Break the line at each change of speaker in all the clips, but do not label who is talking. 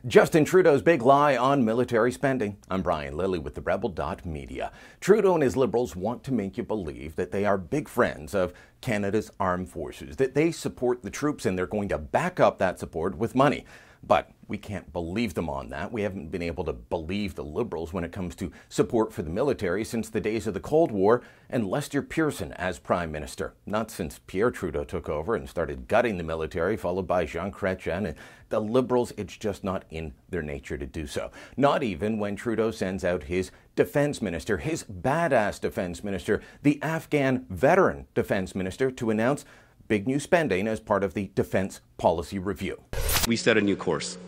Justin Trudeau's big lie on military spending. I'm Brian Lilly with the Rebel.media. Trudeau and his Liberals want to make you believe that they are big friends of Canada's armed forces, that they support the troops and they're going to back up that support with money. But we can't believe them on that. We haven't been able to believe the Liberals when it comes to support for the military since the days of the Cold War and Lester Pearson as Prime Minister. Not since Pierre Trudeau took over and started gutting the military, followed by Jean Chrétien. And the Liberals, it's just not in their nature to do so. Not even when Trudeau sends out his defense minister, his badass defense minister, the Afghan veteran defense minister, to announce big new spending as part of the defense policy review.
We set a new course.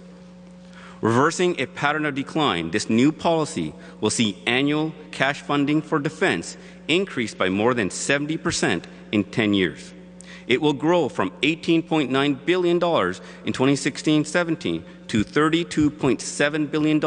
Reversing a pattern of decline, this new policy will see annual cash funding for defense increase by more than 70% in 10 years. It will grow from $18.9 billion in 2016-17 to $32.7 billion in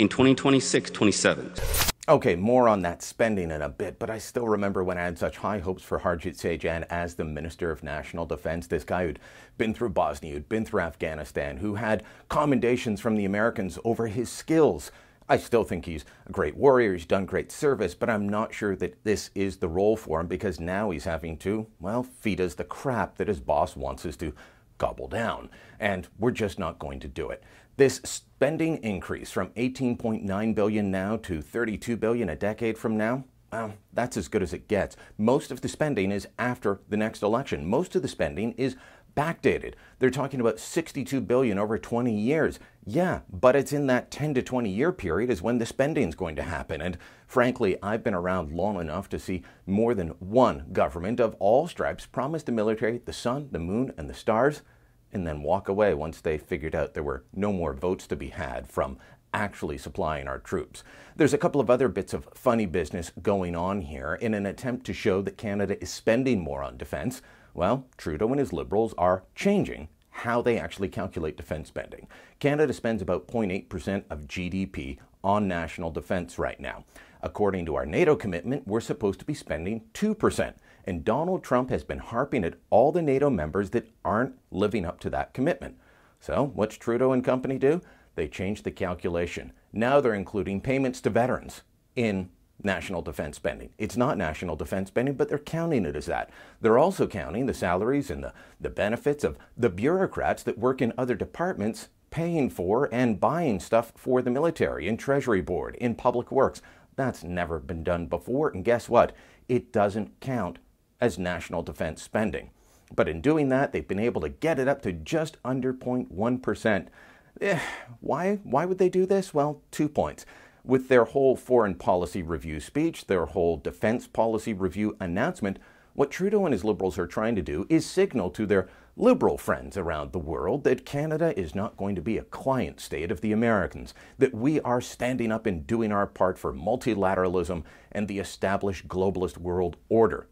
2026-27.
Okay, more on that spending in a bit, but I still remember when I had such high hopes for Harjit Sajjan as the Minister of National Defense, this guy who'd been through Bosnia, who'd been through Afghanistan, who had commendations from the Americans over his skills. I still think he's a great warrior, he's done great service, but I'm not sure that this is the role for him because now he's having to, well, feed us the crap that his boss wants us to gobble down. And we're just not going to do it. This spending increase from $18.9 billion now to $32 billion a decade from now, well, that's as good as it gets. Most of the spending is after the next election. Most of the spending is backdated. They're talking about $62 billion over 20 years. Yeah, but it's in that 10 to 20 year period is when the spending is going to happen. And frankly, I've been around long enough to see more than one government of all stripes promise the military the sun, the moon, and the stars, and then walk away once they figured out there were no more votes to be had from actually supplying our troops. There's a couple of other bits of funny business going on here in an attempt to show that Canada is spending more on defense. Well, Trudeau and his Liberals are changing how they actually calculate defense spending. Canada spends about 0.8% of GDP on national defense right now. According to our NATO commitment, we're supposed to be spending 2%. And Donald Trump has been harping at all the NATO members that aren't living up to that commitment. So what's Trudeau and company do? They changed the calculation. Now they're including payments to veterans in national defense spending. It's not national defense spending, but they're counting it as that. They're also counting the salaries and the benefits of the bureaucrats that work in other departments paying for and buying stuff for the military, in Treasury Board, in Public Works. That's never been done before, and guess what? It doesn't count as national defense spending. But in doing that, they've been able to get it up to just under 0.1%. Why would they do this? Well, 2 points. With their whole foreign policy review speech, their whole defense policy review announcement, what Trudeau and his Liberals are trying to do is signal to their Liberal friends around the world that Canada is not going to be a client state of the Americans, that we are standing up and doing our part for multilateralism and the established globalist world order.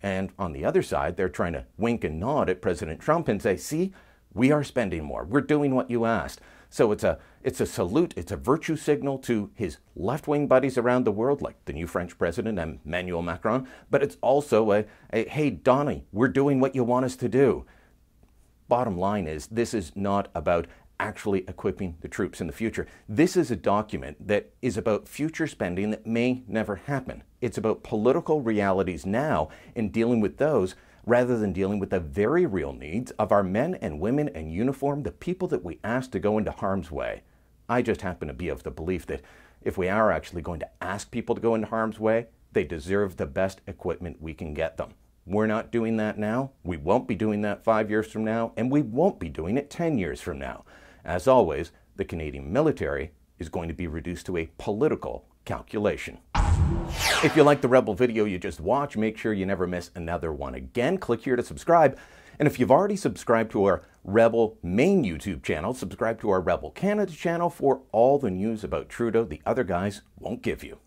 And on the other side, they're trying to wink and nod at President Trump and say, see, we are spending more. We're doing what you asked. So it's a salute, it's a virtue signal to his left-wing buddies around the world, like the new French president, Emmanuel Macron, but it's also a hey, Donnie, we're doing what you want us to do. Bottom line is, this is not about actually equipping the troops in the future. This is a document that is about future spending that may never happen. It's about political realities now and dealing with those rather than dealing with the very real needs of our men and women in uniform, the people that we ask to go into harm's way. I just happen to be of the belief that if we are actually going to ask people to go into harm's way, they deserve the best equipment we can get them. We're not doing that now. We won't be doing that 5 years from now, and we won't be doing it 10 years from now. As always, the Canadian military is going to be reduced to a political calculation. If you like the Rebel video you just watched, make sure you never miss another one. Again, click here to subscribe. And if you've already subscribed to our Rebel main YouTube channel, subscribe to our Rebel Canada channel for all the news about Trudeau the other guys won't give you.